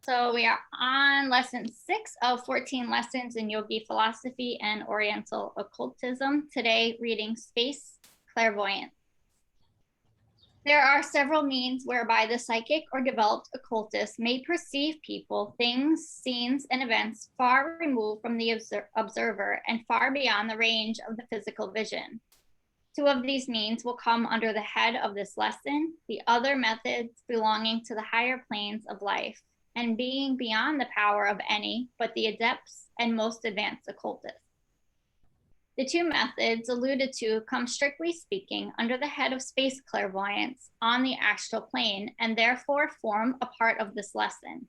So we are on lesson 6 of 14 lessons in Yogi philosophy and Oriental occultism. Today, reading Space Clairvoyance. There are several means whereby the psychic or developed occultist may perceive people, things, scenes, and events far removed from the observer and far beyond the range of the physical vision. 2 of these means will come under the head of this lesson, the other methods belonging to the higher planes of life and being beyond the power of any but the adepts and most advanced occultists. The 2 methods alluded to come, strictly speaking, under the head of space clairvoyance on the astral plane and therefore form a part of this lesson.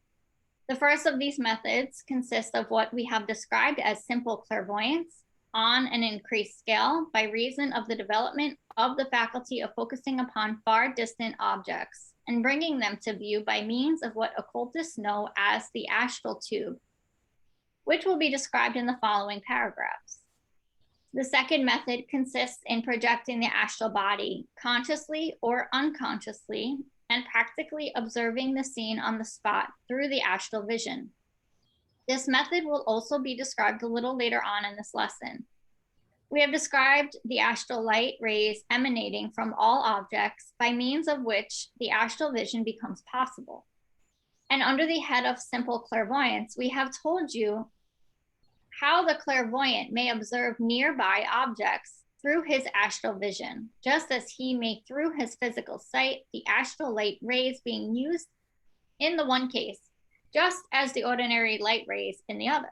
The first of these methods consists of what we have described as simple clairvoyance on an increased scale by reason of the development of the faculty of focusing upon far distant objects and bringing them to view by means of what occultists know as the astral tube, which will be described in the following paragraphs. The second method consists in projecting the astral body consciously or unconsciously and practically observing the scene on the spot through the astral vision. This method will also be described a little later on in this lesson. We have described the astral light rays emanating from all objects by means of which the astral vision becomes possible. And under the head of simple clairvoyance, we have told you how the clairvoyant may observe nearby objects through his astral vision, just as he may through his physical sight, the astral light rays being used in the one case, just as the ordinary light rays in the other.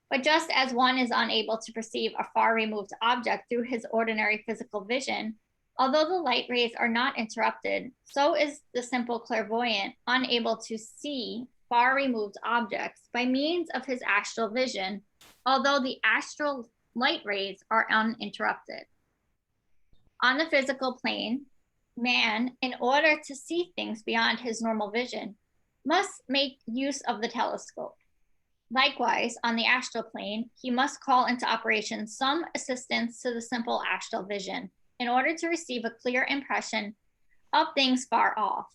But just as one is unable to perceive a far removed object through his ordinary physical vision, although the light rays are not interrupted, so is the simple clairvoyant unable to see far removed objects by means of his astral vision, although the astral light rays are uninterrupted. On the physical plane, man, in order to see things beyond his normal vision, must make use of the telescope. Likewise, on the astral plane, he must call into operation some assistance to the simple astral vision in order to receive a clear impression of things far off.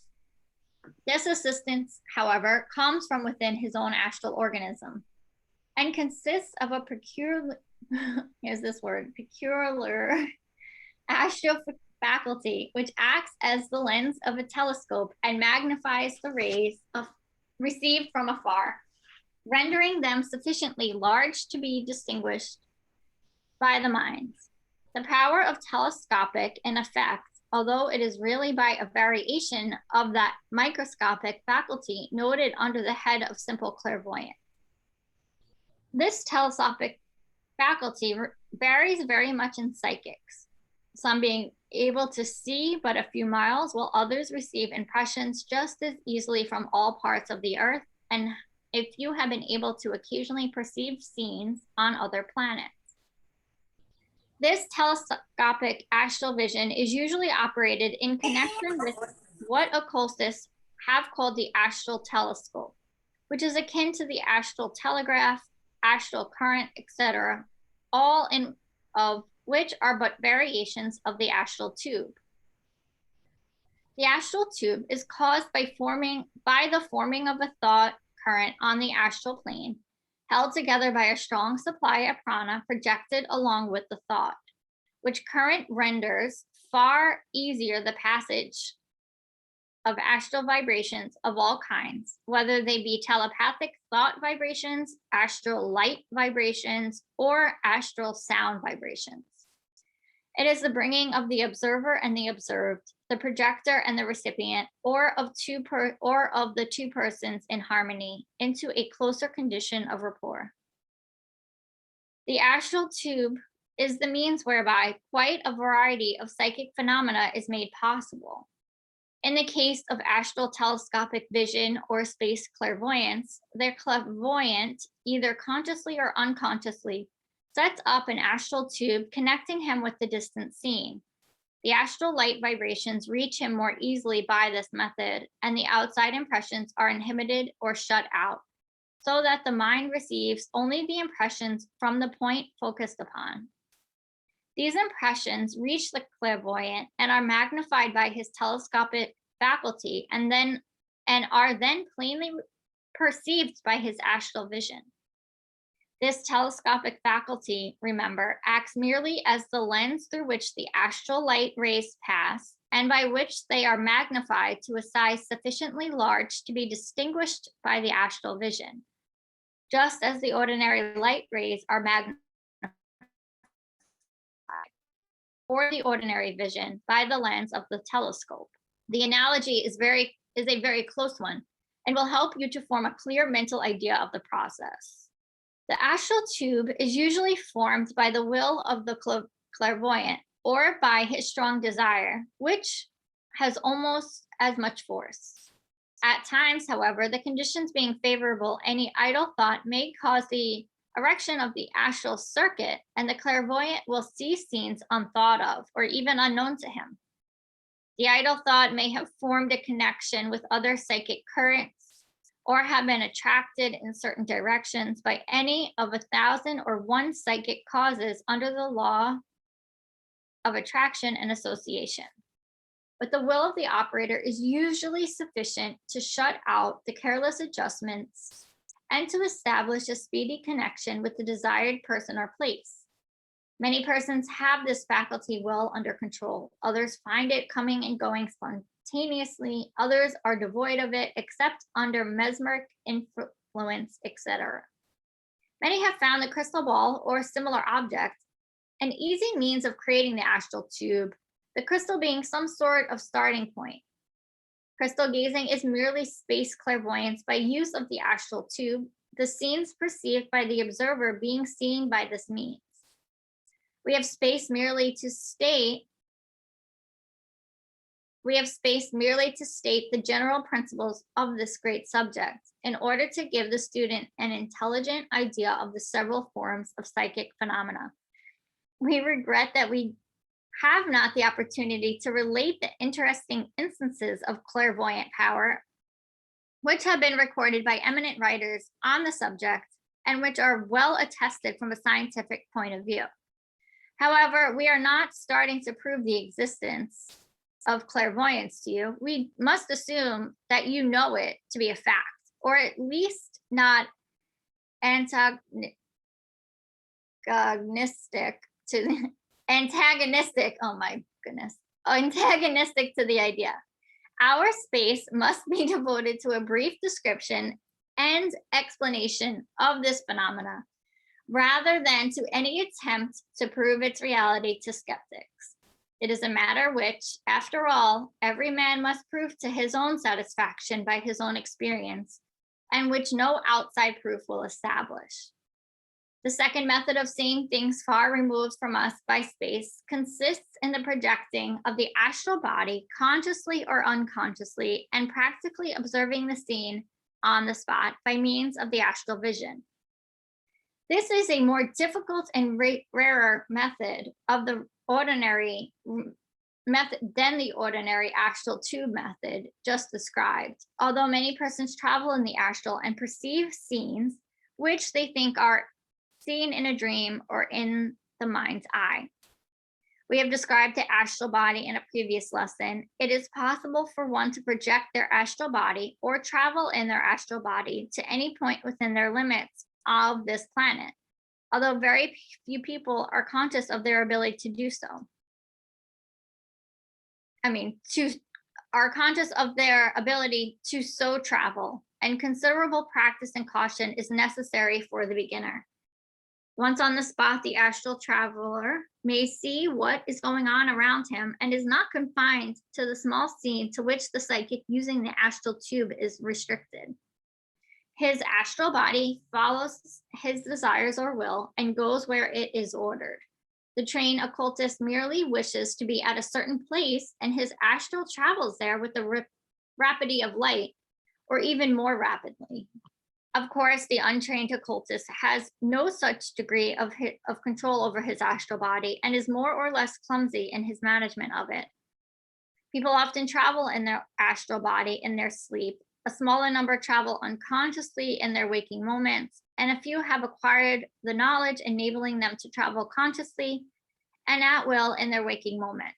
This assistance, however, comes from within his own astral organism and consists of a peculiar astral faculty, which acts as the lens of a telescope and magnifies the rays received from afar, rendering them sufficiently large to be distinguished by the mind. The power of telescopic in effect, although it is really by a variation of that microscopic faculty noted under the head of simple clairvoyance. This telescopic faculty varies very much in psychics, some being able to see but a few miles, while others receive impressions just as easily from all parts of the earth, and a few have been able to occasionally perceive scenes on other planets. This telescopic astral vision is usually operated in connection with what occultists have called the astral telescope, which is akin to the astral telegraph, astral current, etc., all of which are but variations of the astral tube. The astral tube is caused by the forming of a thought current on the astral plane, held together by a strong supply of prana projected along with the thought, which current renders far easier the passage of astral vibrations of all kinds, whether they be telepathic thought vibrations, astral light vibrations, or astral sound vibrations. It is the bringing of the observer and the observed, the projector and the recipient, or of the 2 persons in harmony into a closer condition of rapport. The astral tube is the means whereby quite a variety of psychic phenomena is made possible. In the case of astral telescopic vision or space clairvoyance, the clairvoyant, either consciously or unconsciously, sets up an astral tube connecting him with the distant scene. The astral light vibrations reach him more easily by this method, and the outside impressions are inhibited or shut out, so that the mind receives only the impressions from the point focused upon. These impressions reach the clairvoyant and are magnified by his telescopic faculty and are then plainly perceived by his astral vision. This telescopic faculty, remember, acts merely as the lens through which the astral light rays pass, and by which they are magnified to a size sufficiently large to be distinguished by the astral vision, just as the ordinary light rays are magnified for the ordinary vision by the lens of the telescope. The analogy is a very close one and will help you to form a clear mental idea of the process. The astral tube is usually formed by the will of the clairvoyant or by his strong desire, which has almost as much force. At times, however, the conditions being favorable, any idle thought may cause the erection of the astral circuit, and the clairvoyant will see scenes unthought of or even unknown to him. The idle thought may have formed a connection with other psychic currents or have been attracted in certain directions by any of 1,001 psychic causes under the law of attraction and association. But the will of the operator is usually sufficient to shut out the careless adjustments and to establish a speedy connection with the desired person or place. Many persons have this faculty well under control. Others find it coming and going spontaneously. Others are devoid of it, except under mesmeric influence, etc. Many have found the crystal ball or similar object an easy means of creating the astral tube, the crystal being some sort of starting point. Crystal gazing is merely space clairvoyance by use of the astral tube, the scenes perceived by the observer being seen by this means. We have space merely to state the general principles of this great subject in order to give the student an intelligent idea of the several forms of psychic phenomena. We regret that we have not the opportunity to relate the interesting instances of clairvoyant power, which have been recorded by eminent writers on the subject and which are well attested from a scientific point of view. However, we are not starting to prove the existence of clairvoyance to you. We must assume that you know it to be a fact, or at least not antagonistic antagonistic to the idea. Our space must be devoted to a brief description and explanation of this phenomena, rather than to any attempt to prove its reality to skeptics. It is a matter which, after all, every man must prove to his own satisfaction by his own experience, and which no outside proof will establish. The second method of seeing things far removed from us by space consists in the projecting of the astral body consciously or unconsciously and practically observing the scene on the spot by means of the astral vision. This is a more difficult and rarer method of the ordinary method than the ordinary astral tube method just described, although many persons travel in the astral and perceive scenes which they think are seen in a dream or in the mind's eye. We have described the astral body in a previous lesson. It is possible for one to project their astral body or travel in their astral body to any point within their limits of this planet, although very few people are conscious of their ability to do so. Are conscious of their ability to so travel, and considerable practice and caution is necessary for the beginner. Once on the spot, the astral traveler may see what is going on around him and is not confined to the small scene to which the psychic using the astral tube is restricted. His astral body follows his desires or will and goes where it is ordered. The trained occultist merely wishes to be at a certain place, and his astral travels there with the rapidity of light, or even more rapidly. Of course, the untrained occultist has no such degree of control over his astral body and is more or less clumsy in his management of it. People often travel in their astral body in their sleep. A smaller number travel unconsciously in their waking moments, and a few have acquired the knowledge enabling them to travel consciously and at will in their waking moments.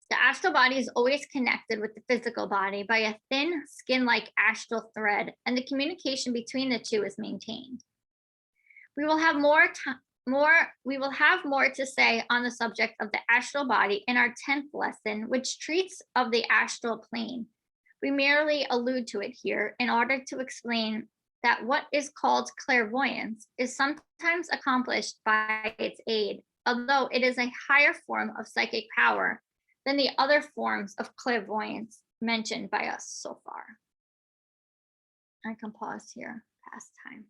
The astral body is always connected with the physical body by a thin skin-like astral thread, and the communication between the two is maintained. We will have more to say on the subject of the astral body in our 10th lesson, which treats of the astral plane. We merely allude to it here in order to explain that what is called clairvoyance is sometimes accomplished by its aid, although it is a higher form of psychic power than the other forms of clairvoyance mentioned by us so far. I can pause here, past time.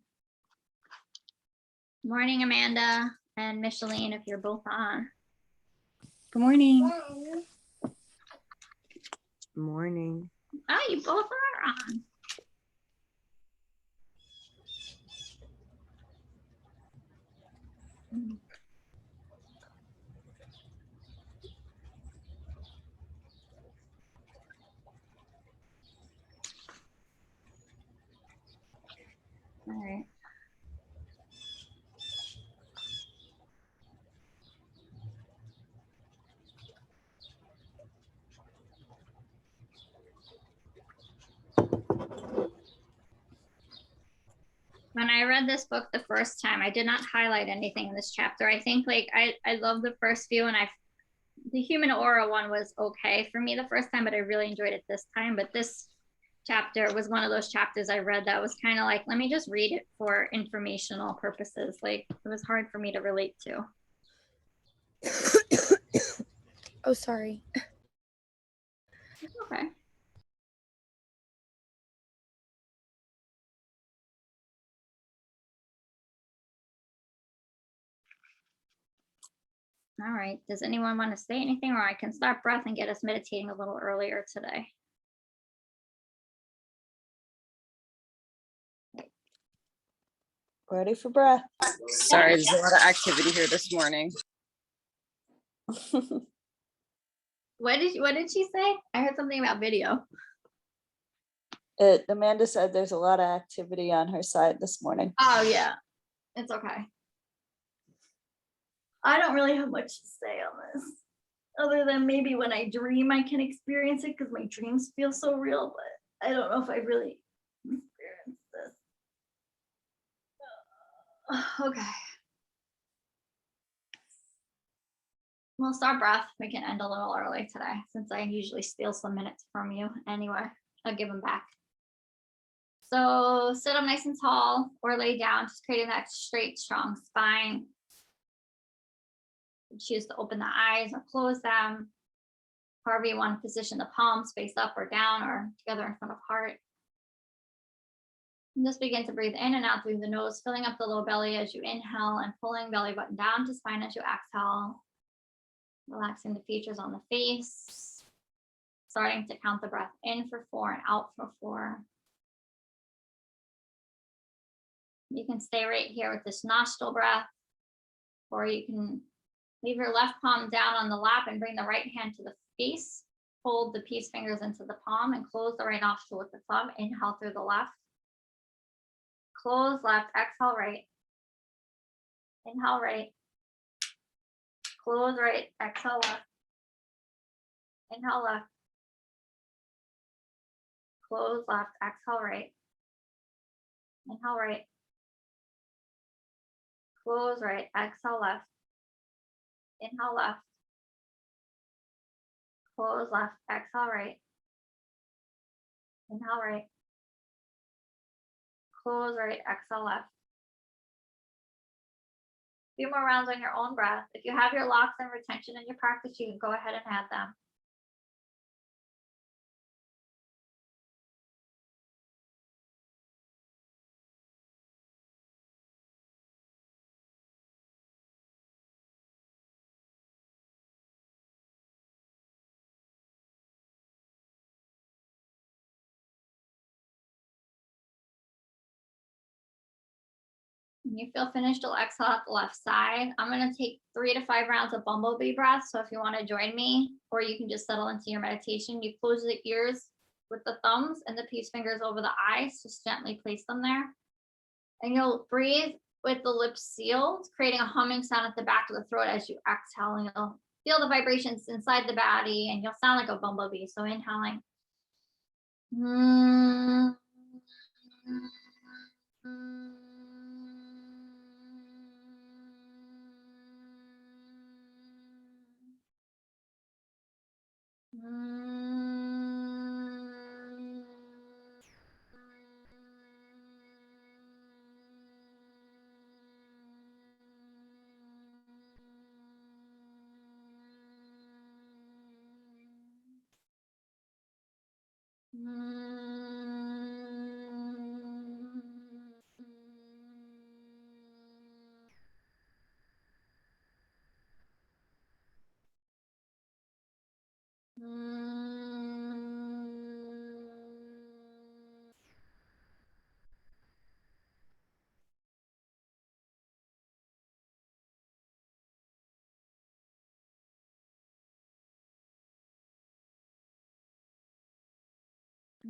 Morning, Amanda and Micheline, if you're both on. Good morning. Morning. Oh, you both are on. All right. When I read this book the first time, I did not highlight anything in this chapter. I think I love the first few, and the human aura one was okay for me the first time, but I really enjoyed it this time. But this chapter was one of those chapters I read that was kind of like, let me just read it for informational purposes. Like, it was hard for me to relate to. Oh, sorry. Okay. All right. Does anyone want to say anything, or I can start breath and get us meditating a little earlier today? Ready for breath. Sorry, there's a lot of activity here this morning. What did she say? I heard something about video. Amanda said there's a lot of activity on her side this morning. Oh yeah, it's okay. I don't really have much to say on this, other than maybe when I dream I can experience it because my dreams feel so real, but I don't know if I really experienced this. Okay. We'll start breath. We can end a little early today since I usually steal some minutes from you anyway. I'll give them back. So sit up nice and tall or lay down, just creating that straight, strong spine. Choose to open the eyes or close them. However you want to position the palms, face up or down or together in front of heart. And just begin to breathe in and out through the nose, filling up the low belly as you inhale and pulling belly button down to spine as you exhale. Relaxing the features on the face. Starting to count the breath in for 4 and out for 4. You can stay right here with this nostril breath, or you can leave your left palm down on the lap and bring the right hand to the face. Hold the peace fingers into the palm and close the right nostril with the thumb. Inhale through the left. Close left, exhale right. Inhale right. Close right, exhale left. Inhale left. Close left, exhale right. Inhale right. Close right, exhale left. Inhale left. Close left, exhale right. Inhale right. Close right, exhale left. A few more rounds on your own breath. If you have your locks and retention in your practice, you can go ahead and add them. When you feel finished, you'll exhale out the left side. I'm going to take 3 to 5 rounds of bumblebee breath. So if you want to join me, or you can just settle into your meditation, you close the ears with the thumbs and the peace fingers over the eyes. Just gently place them there. And you'll breathe with the lips sealed, creating a humming sound at the back of the throat as you exhale. And you'll feel the vibrations inside the body, and you'll sound like a bumblebee. So inhaling.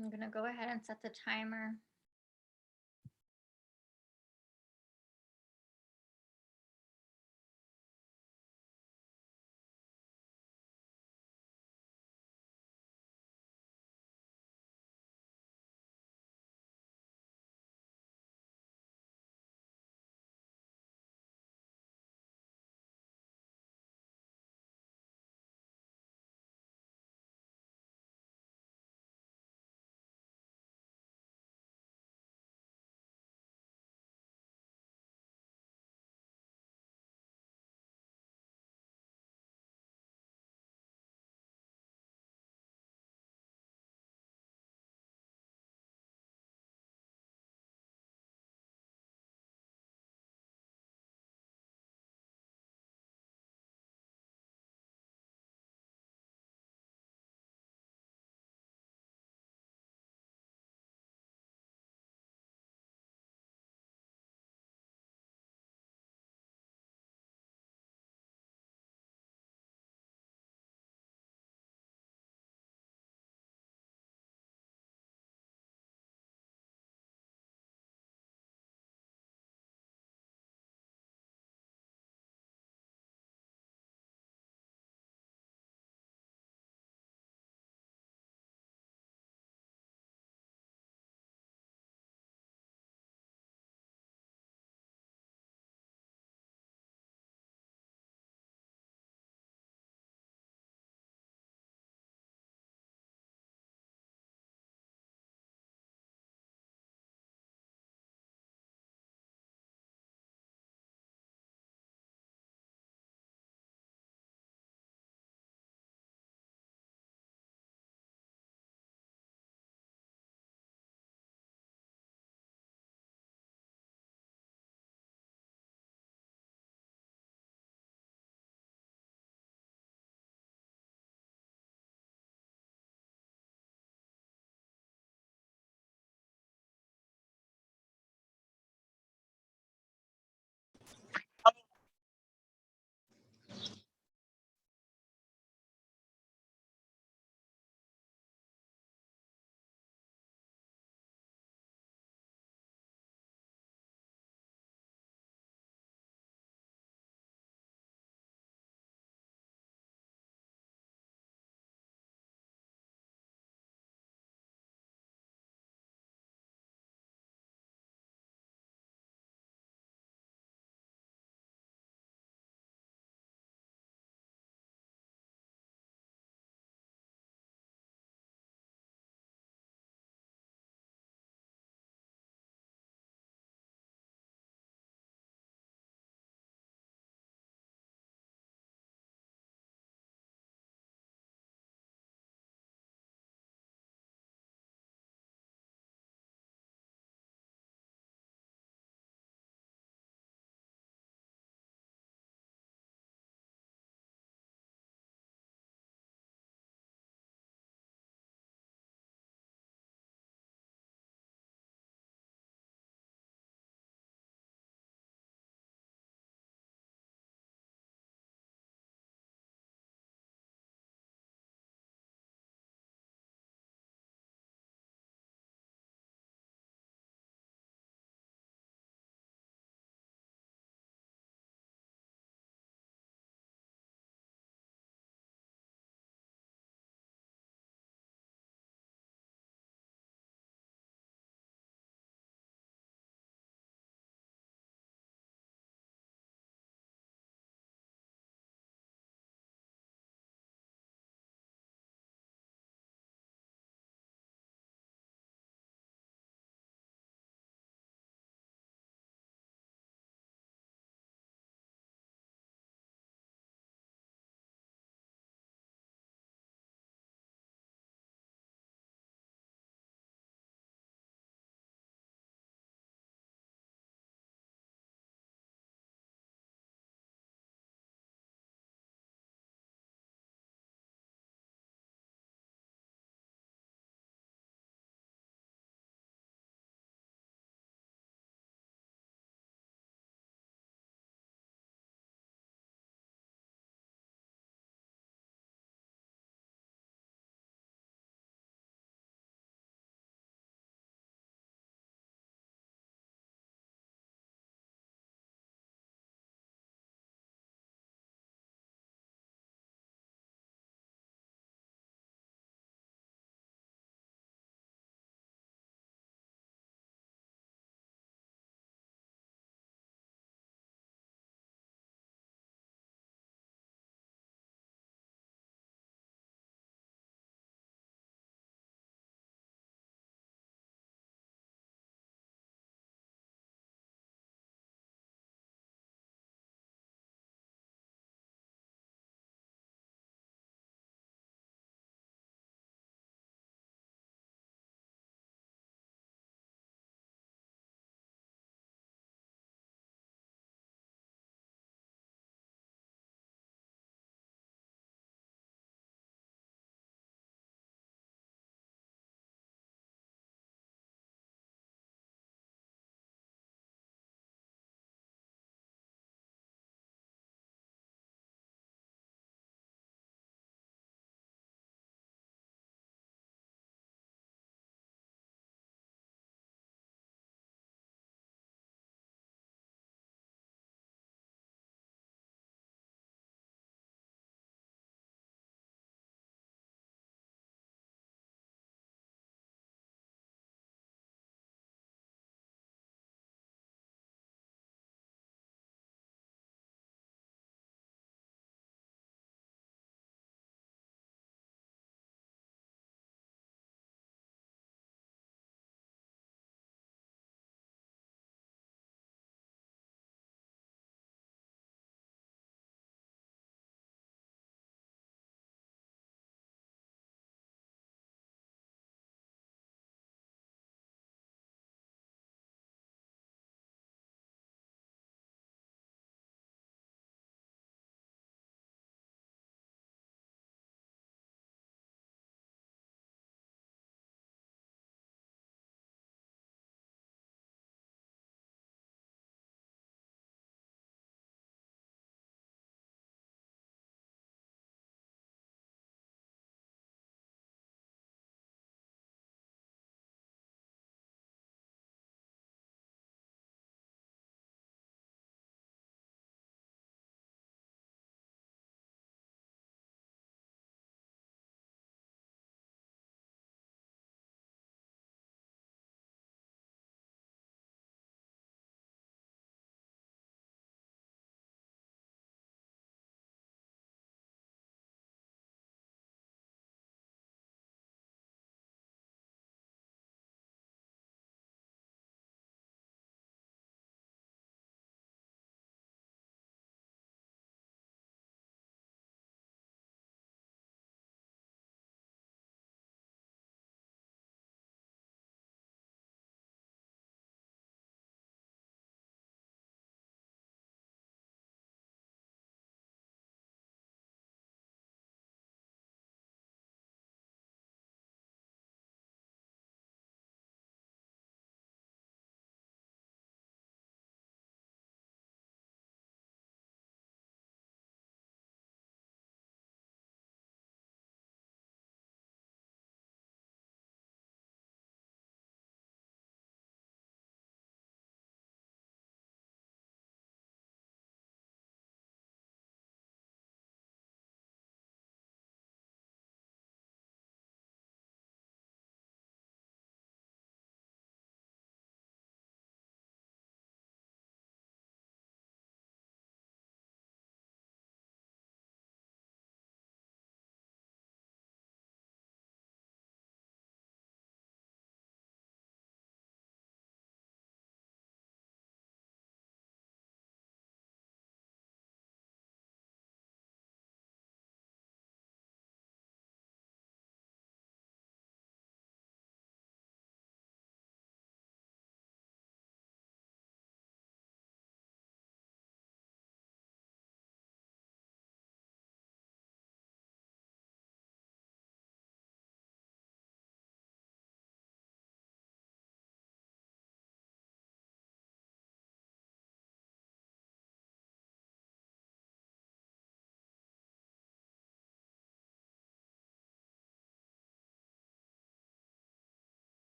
I'm gonna go ahead and set the timer.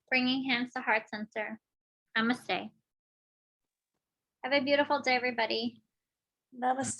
bringing hands to heart center. Namaste. Have a beautiful day, everybody. Namaste.